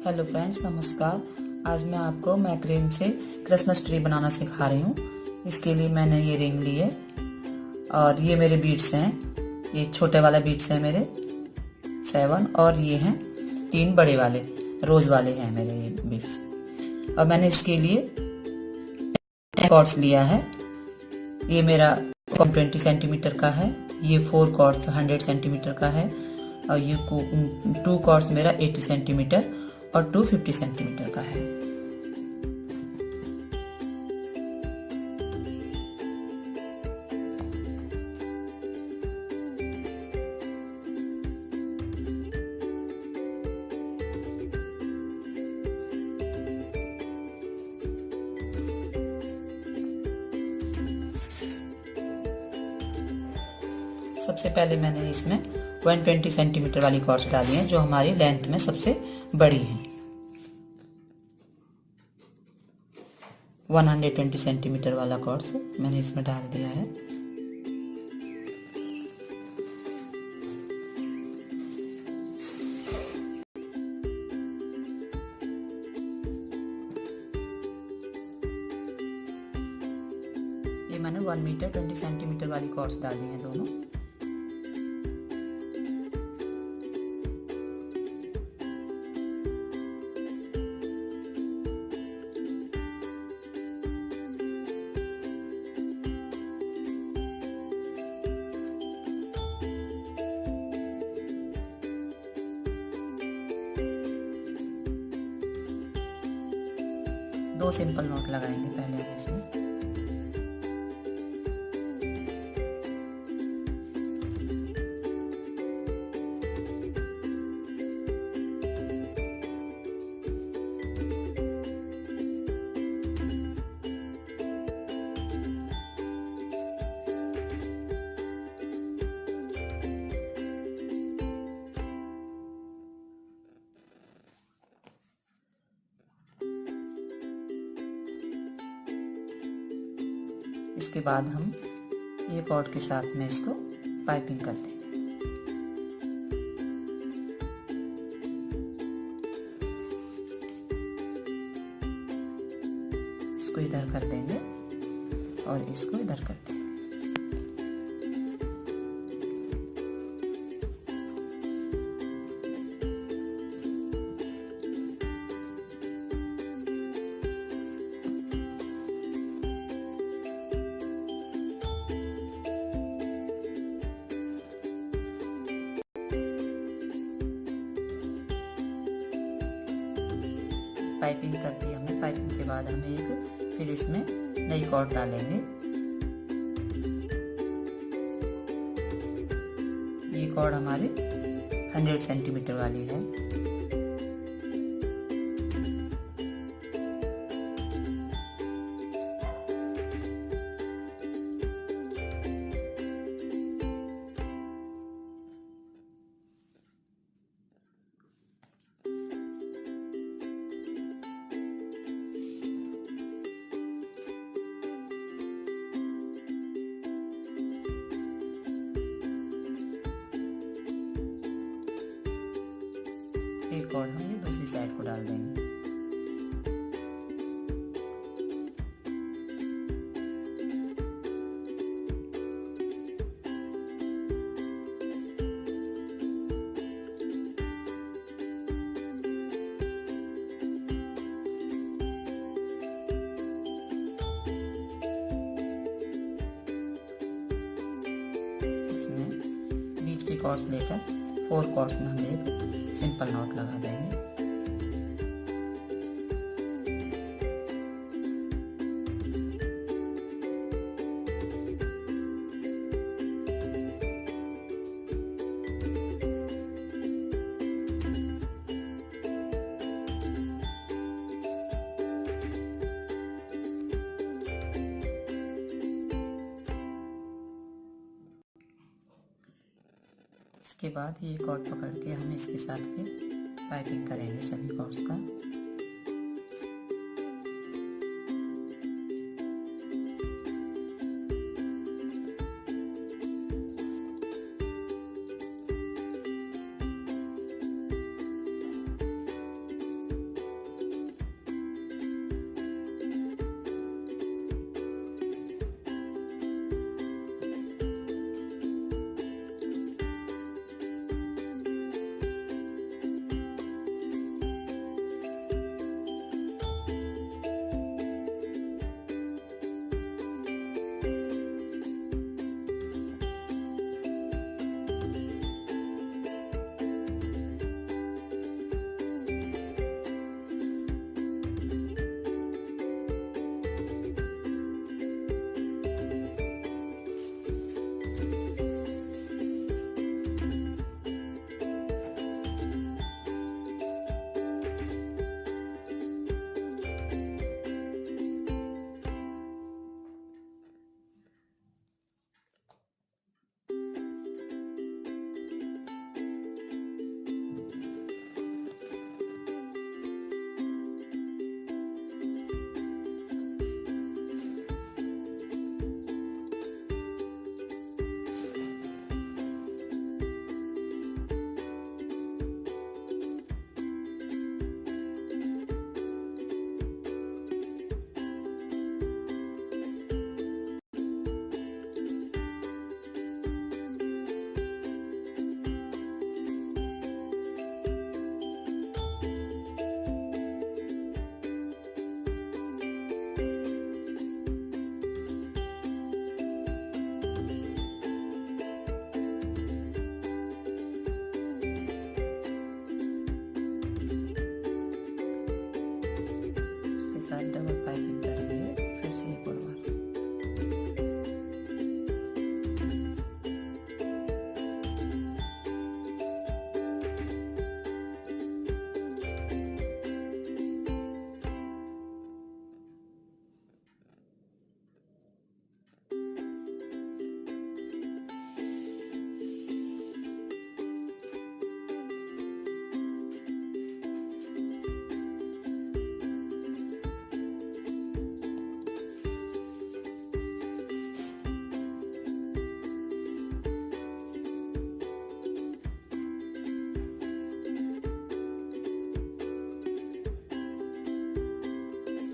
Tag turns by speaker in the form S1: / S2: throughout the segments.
S1: Hello friends, नमस्कार। आज मैं आपको मैक्रेम से क्रिसमस ट्री बनाना सिखा रही हूँ। इसके लिए मैंने ये रिंग ली है और ये मेरे बीड्स हैं। ये छोटे वाले बीड्स हैं मेरे 7 और ये हैं 3 बड़े वाले रोज वाले हैं मेरे ये बीड्स। और मैंने इसके लिए 10 कॉर्ड्स लिया है। ये मेरा 20 सेंटीमीटर का है, ये 4 कॉर्ड्स 100 सेंटीमीटर का है और ये 2 कॉर्ड्स मेरा 80 सेंटीमीटर और 250 सेंटीमीटर का है। सबसे पहले मैंने इसमें 120 सेंटीमीटर वाली कॉर्ड्स डाली हैं जो हमारी लेंथ में सबसे बड़ी है। 120 सेंटीमीटर वाला कॉर्ड्स मैंने इसमें डाल दिया है। ये मैंने 1 मीटर 20 सेंटीमीटर वाली कॉर्ड्स डाली हैं दोनों। दो सिंपल नॉट लगाएंगे पहले हम इसमें। इसके बाद हम ये कॉर्ड के साथ में इसको पाइपिंग कर देंगे। इसको इधर कर देंगे और इसको इधर कर देंगे। पाइपिंग कर दी हमने। पाइपिंग के बाद हम फिर इसमें नई कॉर्ड डालेंगे। ये कॉर्ड हमारी 100 सेंटीमीटर वाली है। एक कॉर्ड हम ये दूसरी साइड को डाल देंगे। इसमें बीच के कॉर्ड्स लेकर 4 कॉर्ड्स में हम एक सिंपल नॉट लगा देंगे। इसके बाद ये कॉर्ड पकड़ के हम इसके साथ फिर पाइपिंग करेंगे सभी कॉर्ड्स का। पाइपिंग करेंगे फिर से एक और बार।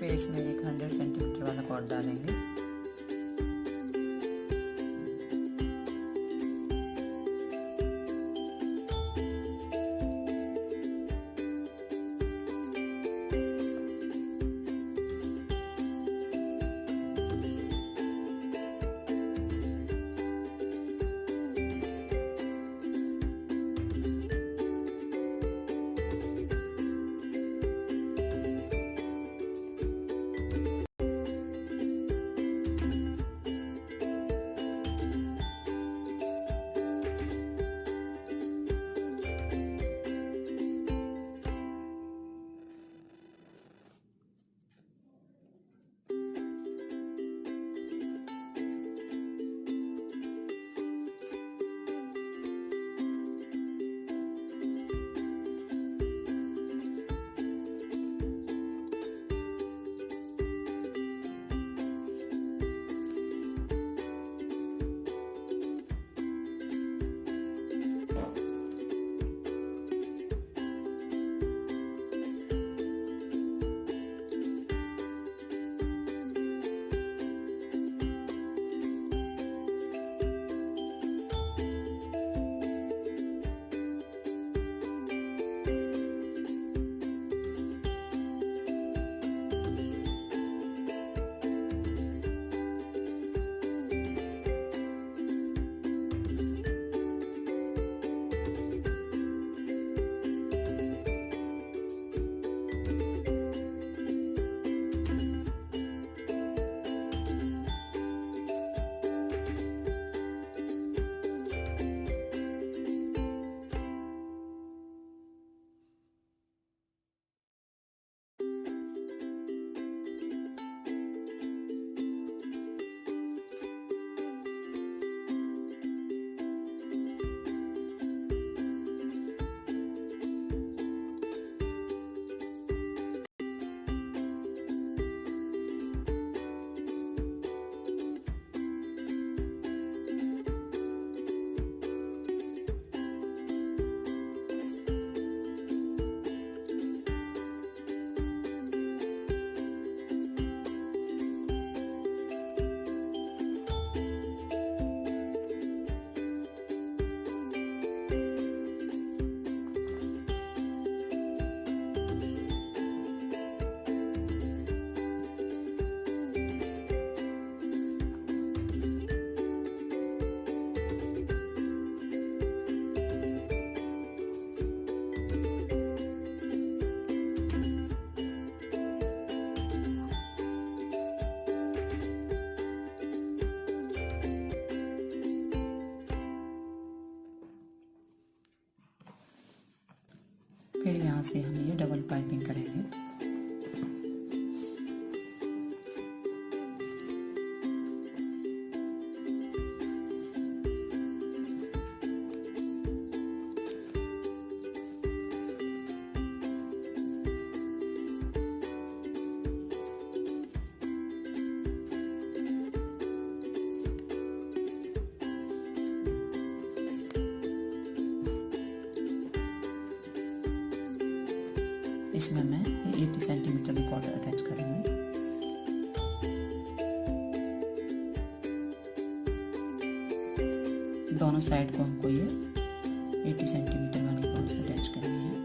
S1: फिर इसमें एक 100 सेंटीमीटर वाला कॉर्ड डालेंगे। फिर यहाँ से हम ये डबल पाइपिंग करेंगे। इसमें मैं 80 सेंटीमीटर की कॉर्ड अटैच करूँगी। दोनों साइड को हमको ये 80 सेंटीमीटर वाली कॉर्ड अटैच करनी है।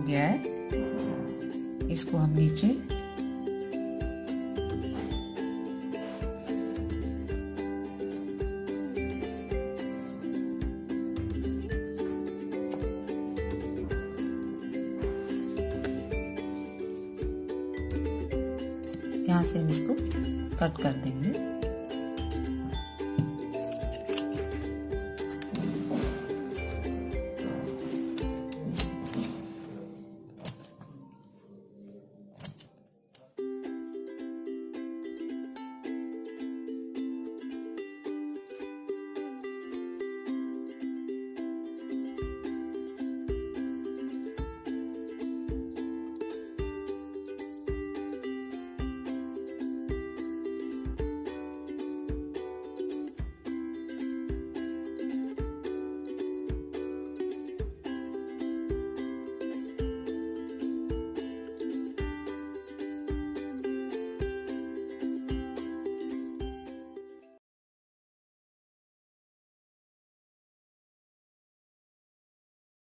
S1: गया है। इसको हम नीचे यहाँ से हम इसको कट कर देंगे।